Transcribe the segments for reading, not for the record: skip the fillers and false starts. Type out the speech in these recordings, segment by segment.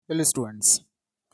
Hello students,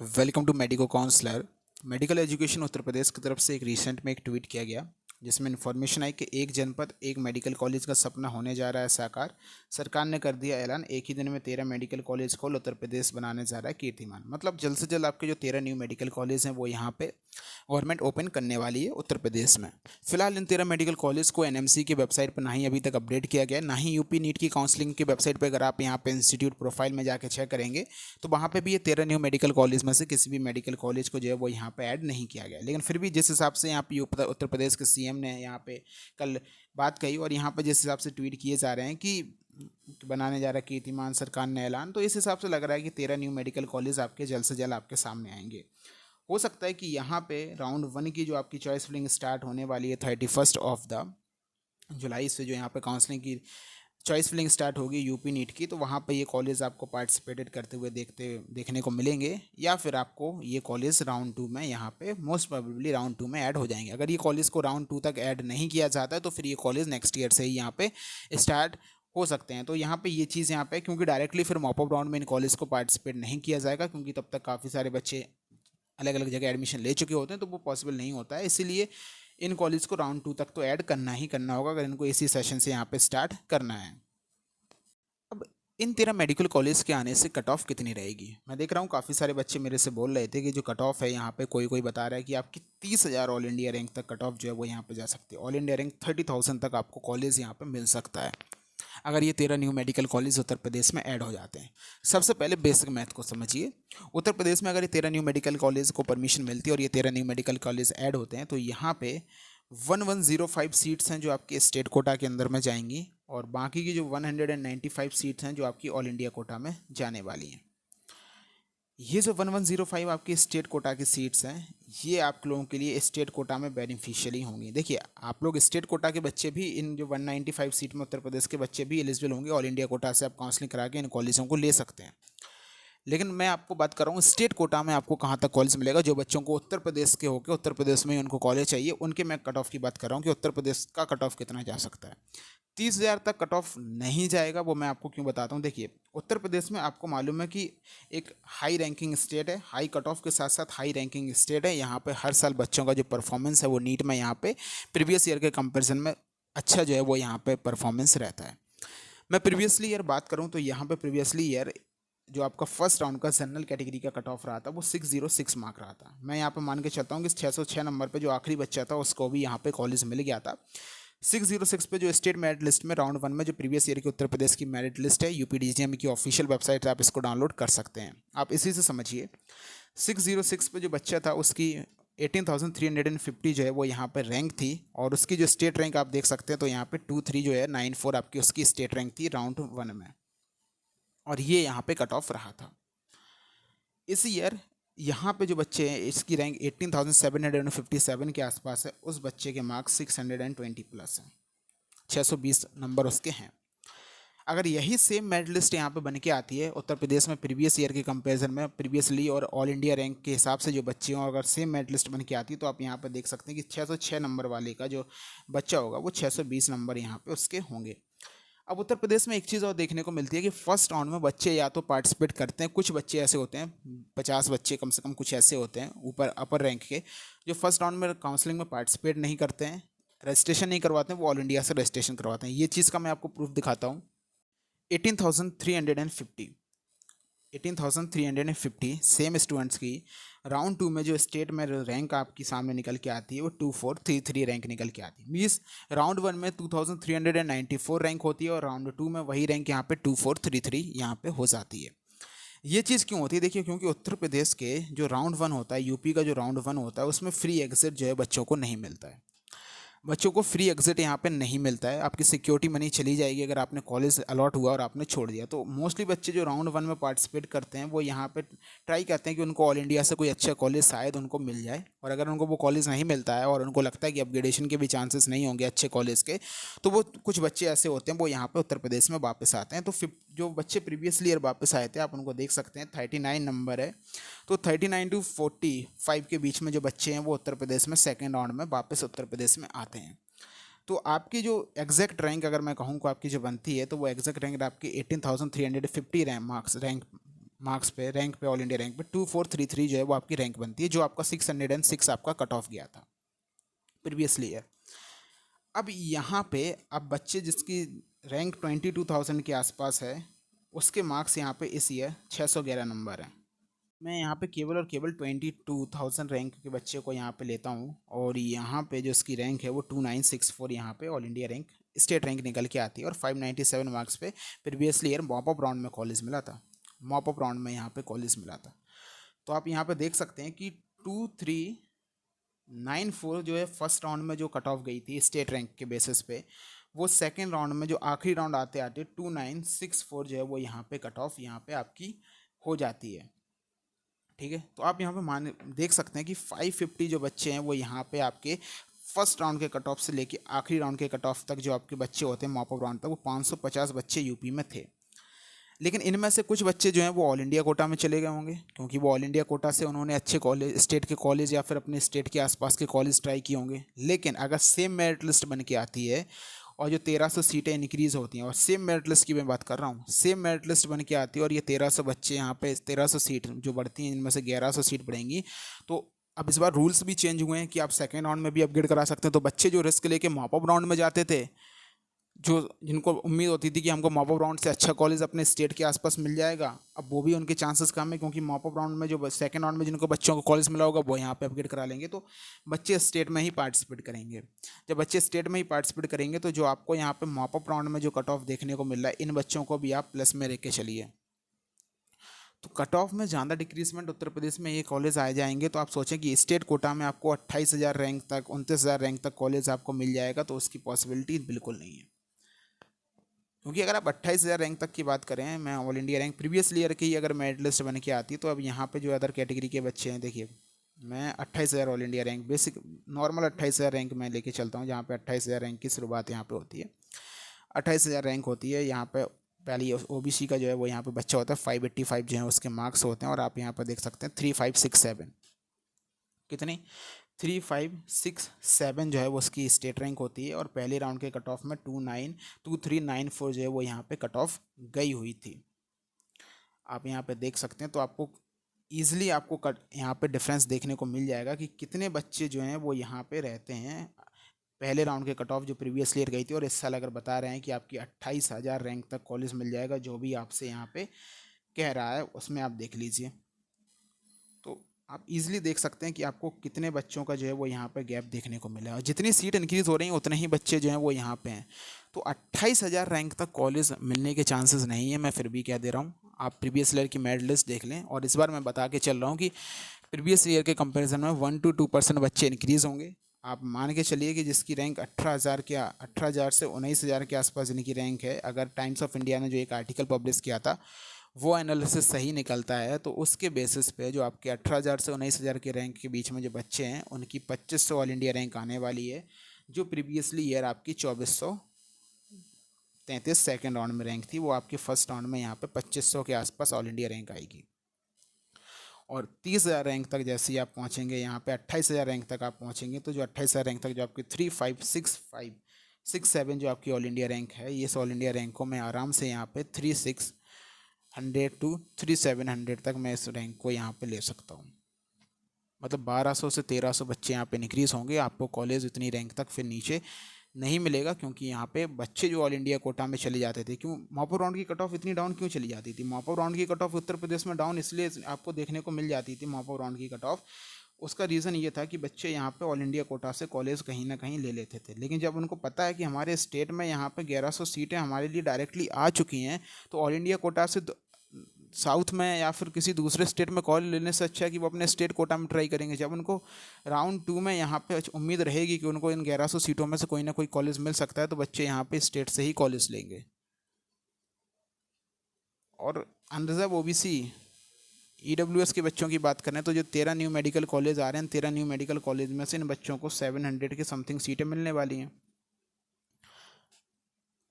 welcome to medico counsellor. Medical education Uttar Pradesh की तरफ से एक रिसेंट में एक ट्वीट किया गया जिसमें इन्फॉर्मेशन आई कि एक जनपद एक मेडिकल कॉलेज का सपना होने जा रहा है साकार। सरकार ने कर दिया ऐलान, एक ही दिन में 13 मेडिकल कॉलेज खोल उत्तर प्रदेश बनाने जा रहा है कीर्तिमान। मतलब जल्द से जल्द आपके जो 13 न्यू मेडिकल कॉलेज हैं वो यहाँ पे गवर्नमेंट ओपन करने वाली है उत्तर प्रदेश में। फिलहाल इन 13 मेडिकल कॉलेज को एनएमसी की वेबसाइट पर ना ही अभी तक अपडेट किया गया, ना ही यूपी नीट की काउंसलिंग की वेबसाइट पर अगर आप यहाँ पे इंस्टीट्यूट प्रोफाइल में जाके चेक करेंगे तो वहाँ पे भी ये 13 न्यू मेडिकल कॉलेज में से किसी भी मेडिकल कॉलेज को जो है वो यहाँ पे ऐड नहीं किया गया। लेकिन फिर भी जिस हिसाब से यहाँ पे उत्तर प्रदेश के सीएम ने यहाँ पे कल बात कही और यहाँ पे जिस हिसाब से ट्वीट किए जा रहे हैं कि बनाने जा रहा है कीर्तिमान सरकार ने ऐलान, तो इस हिसाब से लग रहा है कि 13 न्यू मेडिकल कॉलेज आपके जल्द से जल्द आपके सामने आएंगे। हो सकता है कि यहाँ पे राउंड 1 की जो आपकी चॉइस फिलिंग स्टार्ट होने वाली है 31 ऑफ द जुलाई से, जो यहाँ पे काउंसलिंग की चॉइस फिलिंग स्टार्ट होगी यूपी नीट की, तो वहाँ पे ये कॉलेज आपको पार्टिसिपेटेड करते हुए देखने को मिलेंगे, या फिर आपको ये कॉलेज राउंड 2 में यहाँ पे मोस्ट प्रोबेबली राउंड 2 में ऐड हो जाएंगे। अगर ये कॉलेज को राउंड 2 तक ऐड नहीं किया जाता है तो फिर ये कॉलेज नेक्स्ट ईयर से ही यहाँ पे स्टार्ट हो सकते हैं। तो यहाँ पे ये चीज़ यहाँ पे, क्योंकि डायरेक्टली फिर मॉपअप राउंड में इन कॉलेज को पार्टिसिपेट नहीं किया जाएगा, क्योंकि तब तक काफ़ी सारे बच्चे अलग अलग जगह एडमिशन ले चुके होते हैं, तो वो पॉसिबल नहीं होता है। इसीलिए इन कॉलेज को राउंड 2 तक तो ऐड करना ही करना होगा अगर इनको इसी सेशन से यहाँ पे स्टार्ट करना है। अब इन 13 मेडिकल कॉलेज के आने से कट ऑफ कितनी रहेगी? मैं देख रहा हूँ काफ़ी सारे बच्चे मेरे से बोल रहे थे कि जो कट ऑफ है यहाँ पे, कोई कोई बता रहा है कि आपकी 30,000 ऑल इंडिया रैंक तक कट ऑफ जो है वो यहाँ पे जा सकती है। ऑल इंडिया रैंक 30,000 तक आपको कॉलेज यहाँ पे मिल सकता है अगर ये 13 new medical college Uttar Pradesh में ऐड हो जाते हैं। सबसे पहले बेसिक मैथ को समझिए। उत्तर प्रदेश में अगर ये 13 न्यू मेडिकल कॉलेज को परमिशन मिलती है और ये 13 न्यू मेडिकल कॉलेज ऐड होते हैं तो यहाँ पे 1105 सीट्स हैं जो आपके स्टेट कोटा के अंदर में जाएंगी, और बाकी की जो 195 सीट्स हैं जो आपकी ऑल इंडिया कोटा में जाने वाली हैं। ये जो 1105 आपकी स्टेट कोटा की सीट्स हैं, ये आप लोगों के लिए स्टेट कोटा में बेनिफिशियली होंगी। देखिए, आप लोग स्टेट कोटा के बच्चे भी, इन जो 195 सीट में उत्तर प्रदेश के बच्चे भी एलिजिबल होंगे। ऑल इंडिया कोटा से आप काउंसलिंग करा के इन कॉलेजों को ले सकते हैं। लेकिन मैं आपको बात कर रहा हूँ स्टेट कोटा में आपको कहाँ तक कॉलेज मिलेगा। जो बच्चों को उत्तर प्रदेश के होकर उत्तर प्रदेश में ही उनको कॉलेज चाहिए, उनके मैं कट ऑफ की बात कर रहा हूँ कि उत्तर प्रदेश का कट ऑफ कितना जा सकता है। 30,000 तक कट ऑफ नहीं जाएगा। वो मैं आपको क्यों बताता हूँ। देखिए, उत्तर प्रदेश में आपको मालूम है कि एक हाई रैंकिंग स्टेट है, हाई कट ऑफ के साथ साथ हाई रैंकिंग स्टेट है। यहाँ पे हर साल बच्चों का जो परफॉर्मेंस है वो नीट में यहाँ पे प्रीवियस ईयर के कंपेरिजन में अच्छा जो है वो यहाँ पे परफॉर्मेंस रहता है। मैं प्रीवियसली ईयर बात करूँ तो यहाँ पे प्रीवियसली ईयर जो आपका फर्स्ट राउंड का जनरल कैटेगरी का कट ऑफ रहा था वो 606 मार्क रहा था। मैं यहाँ पे मान के चलता हूँ कि 606 नंबर पे जो आखिरी बच्चा था उसको भी यहाँ पे कॉलेज मिल गया था। 606 पे जो स्टेट मेरिट लिस्ट में राउंड 1 में जो प्रीवियस ईयर की उत्तर प्रदेश की मेरिट लिस्ट है, यूपीडीजीएम की ऑफिशियल वेबसाइट, आप इसको डाउनलोड कर सकते हैं। आप इसी से समझिए 606 पे जो बच्चा था उसकी 18,350 जो है वो यहाँ पे रैंक थी, और उसकी जो स्टेट रैंक आप देख सकते हैं तो यहाँ पे 23 जो है 94 आपकी उसकी स्टेट रैंक थी राउंड 1 में, और ये यहाँ पे कट ऑफ रहा था। इस ईयर यहाँ पे जो बच्चे हैं इसकी रैंक 18,757 के आसपास है, उस बच्चे के मार्क्स 620 प्लस हैं, 620 नंबर उसके हैं। अगर यही सेम मेरिट लिस्ट यहाँ पे बन के आती है उत्तर प्रदेश में प्रीवियस ईयर के कंपैरिजन में, प्रीवियसली और ऑल इंडिया रैंक के हिसाब से जो बच्चे हों, अगर सेम मेरिट लिस्ट बन के आती है तो आप यहाँ पे देख सकते हैं कि 606 नंबर वाले का जो बच्चा होगा वो 620 नंबर यहाँ पे उसके होंगे। अब उत्तर प्रदेश में एक चीज़ और देखने को मिलती है कि फर्स्ट राउंड में बच्चे या तो पार्टिसिपेट करते हैं, कुछ बच्चे ऐसे होते हैं 50 बच्चे कम से कम कुछ ऐसे होते हैं ऊपर अपर रैंक के, जो फर्स्ट राउंड में काउंसलिंग में पार्टिसिपेट नहीं करते हैं, रजिस्ट्रेशन नहीं करवाते हैं, वो ऑल इंडिया से रजिस्ट्रेशन करवाते हैं। ये चीज़ का मैं आपको प्रूफ दिखाता हूँ। 18,350 18,350 सेम स्टूडेंट्स की राउंड 2 में जो स्टेट में रैंक आपकी सामने निकल के आती है वो 2433 रैंक निकल के आती है। मीन्स राउंड 1 में 2,394 रैंक होती है और राउंड 2 में वही रैंक यहाँ पे 2433 यहाँ पे हो जाती है। ये चीज़ क्यों होती है? देखिए, क्योंकि उत्तर प्रदेश के जो राउंड 1 होता है, यूपी का जो राउंड 1 होता है, उसमें फ्री एग्जिट जो है बच्चों को नहीं मिलता है। बच्चों को फ्री एग्जिट यहाँ पे नहीं मिलता है, आपकी सिक्योरिटी मनी चली जाएगी अगर आपने कॉलेज अलॉट हुआ और आपने छोड़ दिया। तो मोस्टली बच्चे जो राउंड 1 में पार्टिसिपेट करते हैं वो यहाँ पे ट्राई करते हैं कि उनको ऑल इंडिया से कोई अच्छा कॉलेज शायद उनको मिल जाए, और अगर उनको वो कॉलेज नहीं मिलता है और उनको लगता है कि अपग्रेडेशन के भी चांसेस नहीं होंगे अच्छे कॉलेज के, तो वो कुछ बच्चे ऐसे होते हैं वो यहाँ पे उत्तर प्रदेश में वापस आते हैं। तो जो बच्चे प्रीवियसली ईयर वापस आए थे आप उनको देख सकते हैं, 39 नंबर है, तो 39 टू 45 के बीच में जो बच्चे हैं वो उत्तर प्रदेश में सेकेंड राउंड में वापस उत्तर प्रदेश में आते हैं। तो आपकी जो एग्जैक्ट रैंक अगर मैं कहूँ को आपकी जो बनती है तो वो एग्जैक्ट रैंक आपकी 18,350 रैंक मार्क्स पे, रैंक पे, ऑल इंडिया रैंक पे 2433 जो है वो आपकी रैंक बनती है, जो आपका 606 आपका कट ऑफ गया था प्रीवियसली ईयर। अब यहाँ पे अब बच्चे जिसकी रैंक 22,000 के आसपास है, उसके मार्क्स यहाँ पे इस ईयर 611 नंबर हैं। मैं यहाँ पे केवल और केवल 22,000 रैंक के बच्चे को यहाँ पे लेता हूँ, और यहाँ पे जो इसकी रैंक है वो 2964 यहाँ पे all India rank, state rank निकल के आती है, और 597 मार्क्स पे previously year mop up round में कॉलेज मिला था, मॉप अप राउंड में यहाँ पे कॉलेज मिला था। तो आप यहाँ पे देख सकते हैं कि 2394 जो है फर्स्ट राउंड में जो कट ऑफ गई थी स्टेट रैंक के बेसिस पे, वो सेकेंड राउंड में जो आखिरी राउंड आते आते 2964 जो है वो यहाँ पे कट ऑफ यहाँ पे आपकी हो जाती है। ठीक है, तो आप यहाँ पे मान देख सकते हैं कि 550 जो बच्चे हैं वो यहाँ पे आपके फर्स्ट राउंड के कट ऑफ से लेके आखिरी राउंड के कट ऑफ तक जो आपके बच्चे होते हैं मॉप अप राउंड तक, वो 550 बच्चे यूपी में थे। लेकिन इनमें से कुछ बच्चे जो हैं वो ऑल इंडिया कोटा में चले गए होंगे, क्योंकि वो ऑल इंडिया कोटा से उन्होंने अच्छे कॉलेज, स्टेट के कॉलेज या फिर अपने स्टेट के आसपास के कॉलेज ट्राई किए होंगे। लेकिन अगर सेम मेरिट लिस्ट बन के आती है और जो 1300 सीटें इंक्रीज़ होती हैं, और सेम मेरिट लिस्ट की मैं बात कर रहा हूँ, सेम मेरिट लिस्ट बन के आती है और ये 1300 बच्चे यहाँ पे 1300 सीट जो बढ़ती हैं, इनमें से 1100 सीट बढ़ेंगी, तो अब इस बार रूल्स भी चेंज हुए हैं कि आप सेकेंड राउंड में भी अपग्रेड करा सकते हैं। तो बच्चे जो रिस्क लेके मॉप अप राउंड में जाते थे, जो जिनको उम्मीद होती थी कि हमको मॉप अप राउंड से अच्छा कॉलेज अपने स्टेट के आसपास मिल जाएगा, अब वो भी उनके चांसेस कम है, क्योंकि मॉप अप राउंड में जो सेकंड राउंड में जिनको बच्चों को कॉलेज मिला होगा वो यहाँ पे अपग्रेड करा लेंगे, तो बच्चे स्टेट में ही पार्टिसिपेट करेंगे। जब बच्चे स्टेट में ही पार्टिसिपेट करेंगे तो जो आपको यहाँ पे मॉप अप राउंड में जो कट ऑफ देखने को मिल रहा है, इन बच्चों को भी आप प्लस में लेके चलिए। तो कट ऑफ में ज़्यादा डिक्रीजमेंट उत्तर प्रदेश में ये कॉलेज आ जाएंगे, तो आप सोचें कि स्टेट कोटा में आपको 28,000 रैंक तक, 29,000 रैंक तक कॉलेज आपको मिल जाएगा, तो उसकी पॉसिबिलिटी बिल्कुल नहीं है। क्योंकि अगर आप 28,000 रैंक तक की बात करें, मैं all India rank previous year की अगर मेरिट लिस्ट बन के आती, तो अब यहाँ पे जो अदर कैटेगरी के बच्चे हैं, देखिए मैं 28,000 all India rank, basic normal 28,000 rank मैं लेके चलता हूँ, जहाँ पे 28,000 रैंक की शुरुआत यहाँ पे होती है। 28,000 रैंक होती है यहाँ पे, पहली ओबीसी का जो है वो यहाँ पे बच्चा होता है, 585 जो है उसके मार्क्स होते हैं, और आप यहाँ पर देख सकते हैं 3567, कितनी 3567 जो है वो उसकी स्टेट रैंक होती है, और पहले राउंड के कट ऑफ में 2394 जो है वो यहाँ पे कट ऑफ गई हुई थी। आप यहाँ पे देख सकते हैं, तो आपको ईजिली आपको कट यहाँ पे डिफरेंस देखने को मिल जाएगा कि कितने बच्चे जो हैं वो यहाँ पे रहते हैं। पहले राउंड के कट ऑफ जो प्रीवियस ईयर गई थी, और इस साल अगर बता रहे हैं कि आपकी 28,000 रैंक तक कॉलेज मिल जाएगा, जो भी आपसे यहाँ पे कह रहा है उसमें आप देख लीजिए, तो आप इजीली देख सकते हैं कि आपको कितने बच्चों का जो है वो यहाँ पे गैप देखने को मिला है, और जितनी सीट इंक्रीज़ हो रही हैं उतने ही बच्चे जो हैं वो यहाँ पे हैं। तो 28,000 रैंक तक कॉलेज मिलने के चांसेस नहीं है, मैं फिर भी कह दे रहा हूँ, आप प्रीवियस ईयर की मेरिट लिस्ट देख लें, और इस बार मैं बता के चल रहा हूँ कि प्रीवियस ईयर के कंपेरिजन में 1 to 2% बच्चे इंक्रीज़ होंगे। आप मान के चलिए कि जिसकी रैंक 18,000 से 19,000 के आसपास जिनकी रैंक है, अगर टाइम्स ऑफ इंडिया ने जो एक आर्टिकल पब्लिश किया था वो एनालिसिस सही निकलता है, तो उसके बेसिस पे जो आपके 18,000 से 19,000 के रैंक के बीच में जो बच्चे हैं उनकी 2500 ऑल इंडिया रैंक आने वाली है, जो प्रीवियसली ईयर आपकी 2433 सेकेंड राउंड में रैंक थी, वो आपकी फर्स्ट राउंड में यहाँ पे 2500 के आसपास ऑल इंडिया रैंक आएगी। और 30,000 रैंक तक जैसे ही आप पहुँचेंगे, यहाँ पे 28,000 रैंक तक आप पहुँचेंगे, तो जो 28,000 रैंक तक जो आपकी 356567 जो आपकी ऑल इंडिया रैंक है, ये ऑल इंडिया रैंकों में आराम से यहाँ पे 3600 to 3700 तक मैं इस रैंक को यहाँ पे ले सकता हूँ। मतलब 1200 से 1300 बच्चे यहाँ पे इंक्रीज़ होंगे, आपको कॉलेज इतनी रैंक तक फिर नीचे नहीं मिलेगा, क्योंकि यहाँ पे बच्चे जो ऑल इंडिया कोटा में चले जाते थे, क्यों मॉप अप राउंड की कट ऑफ इतनी डाउन क्यों चली जाती थी? मॉप अप राउंड की कट ऑफ उत्तर प्रदेश में डाउन इसलिए आपको देखने को मिल जाती थी मॉप अप राउंड की कट ऑफ, उसका रीज़न ये था कि बच्चे यहाँ पे ऑल इंडिया कोटा से कॉलेज कहीं ना कहीं ले लेते थे। लेकिन जब उनको पता है कि हमारे स्टेट में यहाँ पे 1100 सीटें हमारे लिए डायरेक्टली आ चुकी हैं, तो ऑल इंडिया कोटा से साउथ में या फिर किसी दूसरे स्टेट में कॉलेज लेने से अच्छा है कि वो अपने स्टेट कोटा में ट्राई करेंगे। जब उनको राउंड 2 में यहाँ पे उम्मीद रहेगी कि उनको इन 1100 सीटों में से कोई ना कोई कॉलेज मिल सकता है, तो बच्चे यहाँ पे स्टेट से ही कॉलेज लेंगे। और अनरिजर्व ओबीसी ईडब्ल्यूएस के बच्चों की बात करें, तो जो 13 न्यू मेडिकल कॉलेज आ रहे हैं, 13 न्यू मेडिकल कॉलेज में से इन बच्चों को 700 के समथिंग सीटें मिलने वाली हैं।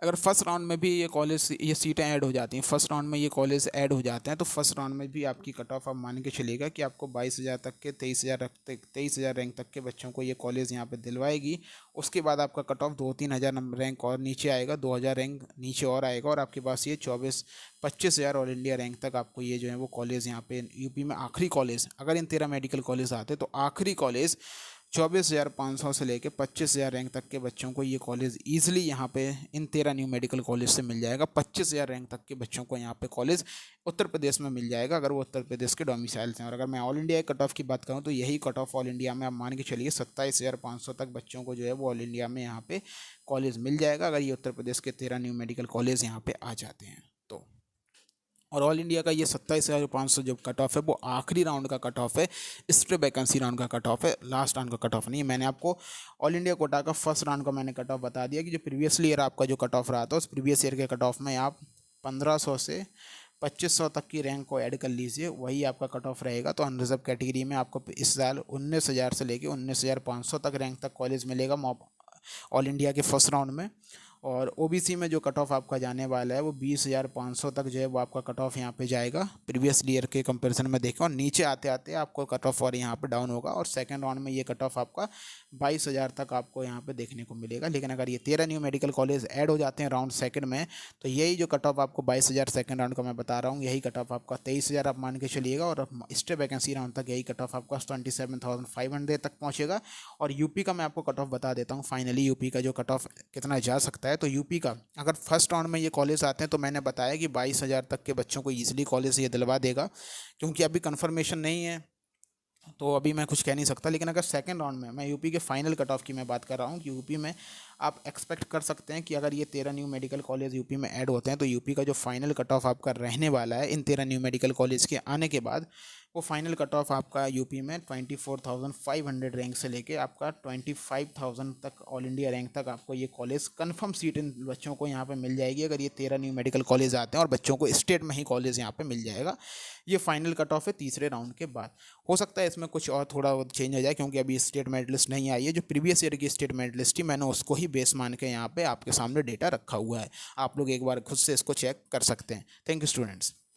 अगर फर्स्ट राउंड में भी ये कॉलेज ये सीटें ऐड हो जाती हैं, फर्स्ट राउंड में ये कॉलेज ऐड हो जाते हैं, तो फर्स्ट राउंड में भी आपकी कट ऑफ आप मान के चलिएगा कि आपको 22,000 तक के 23,000 रैंक तक के बच्चों को ये कॉलेज यहाँ पे दिलवाएगी। उसके बाद आपका कट ऑफ 2-3 हज़ार नंबर रैंक और नीचे आएगा, 2,000 रैंक नीचे और आएगा, और आपके पास ये 25,000 ऑल इंडिया रैंक तक आपको ये जो है वो कॉलेज यहाँ पे यूपी में आखिरी कॉलेज, अगर इन 13 मेडिकल कॉलेज आते तो आखिरी कॉलेज 24,500 से लेकर 25,000 रैंक तक के बच्चों को ये कॉलेज ईजिली यहाँ पे इन 13 न्यू मेडिकल कॉलेज से मिल जाएगा। 25,000 रैंक तक के बच्चों को यहाँ पे कॉलेज उत्तर प्रदेश में मिल जाएगा, अगर वो उत्तर प्रदेश के डोमिसाइल हैं। और अगर मैं ऑल इंडिया कट ऑफ की बात करूँ तो यही कट ऑफ ऑल इंडिया में आप मान के चलिए 27,500 तक बच्चों को जो है वो ऑल इंडिया में यहाँ पे कॉलेज मिल जाएगा, अगर ये उत्तर प्रदेश के 13 न्यू मेडिकल कॉलेज यहाँ पे आ जाते हैं तो। और ऑल इंडिया का ये 27,500 जो कट ऑफ है वो आखिरी राउंड का कट ऑफ है, स्ट्रे वैकेंसी राउंड का कट ऑफ है, लास्ट राउंड का कट ऑफ नहीं है। मैंने आपको ऑल इंडिया कोटा का फर्स्ट राउंड का मैंने कट ऑफ बता दिया कि जो प्रीवियसली ईयर आपका जो कट ऑफ रहा था उस प्रीवियस ईयर के कट ऑफ में आप 1500 से 2500 तक की रैंक को ऐड कर लीजिए, वही आपका कट ऑफ रहेगा। तो अनरिजर्व कैटेगरी में आपको इस साल 19,000 से लेकर 19,500 तक रैंक तक कॉलेज मिलेगा ऑल इंडिया के फर्स्ट राउंड में। और ओबीसी में जो कट ऑफ आपका जाने वाला है वो 20,500 तक जो है वो आपका कट ऑफ यहाँ पे जाएगा प्रीवियस ईयर के कंपैरिजन में देखें, और नीचे आते आते आपको कट ऑफ और यहाँ पे डाउन होगा, और सेकंड राउंड में ये कट ऑफ आपका 22,000 तक आपको यहाँ पे देखने को मिलेगा। लेकिन अगर ये 13 न्यू मेडिकल कॉलेज ऐड हो जाते हैं राउंड सेकंड में, तो यही जो कट ऑफ आपको 22,000 सेकंड राउंड का मैं बता रहा हूँ, यही कट ऑफ आपका 23,000 आप मान के चलिएगा, और स्टे वैकेंसी राउंड तक यही कट ऑफ आपका 27,500 तक पहुँचेगा। और यूपी का मैं आपको कट ऑफ बता देता हूँ फाइनली, यूपी का जो कट ऑफ कितना जा सकता है। तो यूपी का अगर फर्स्ट राउंड में ये कॉलेज आते हैं तो मैंने बताया कि 22,000 तक के बच्चों को ईजिली कॉलेज ये दिलवा देगा, क्योंकि अभी कंफर्मेशन नहीं है तो अभी मैं कुछ कह नहीं सकता। लेकिन अगर सेकंड राउंड में, मैं यूपी के फाइनल कट ऑफ की मैं बात कर रहा हूँ कि यूपी में आप एक्सपेक्ट कर सकते हैं कि अगर ये 13 न्यू मेडिकल कॉलेज यूपी में ऐड होते हैं तो यूपी का जो फाइनल कट ऑफ आपका रहने वाला है इन 13 न्यू मेडिकल कॉलेज के आने के बाद, वो फाइनल कट ऑफ आपका यूपी में 24,500 रैंक से लेके आपका 25,000 तक ऑल इंडिया रैंक तक आपको ये कॉलेज कंफर्म सीट इन बच्चों को यहाँ पे मिल जाएगी, अगर ये 13 न्यू मेडिकल कॉलेज आते हैं, और बच्चों को स्टेट में ही कॉलेज यहाँ पे मिल जाएगा। ये फाइनल कट ऑफ है तीसरे राउंड के बाद। हो सकता है इसमें कुछ और थोड़ा चेंज हो जाए, क्योंकि अभी स्टेट मेरिट लिस्ट नहीं आई है। जो प्रीवियस ईयर की स्टेट मेरिट लिस्ट थी मैंने उसको ही बेस मान के यहाँ पे आपके सामने डेटा रखा हुआ है, आप लोग एक बार खुद से इसको चेक कर सकते हैं। Thank you students.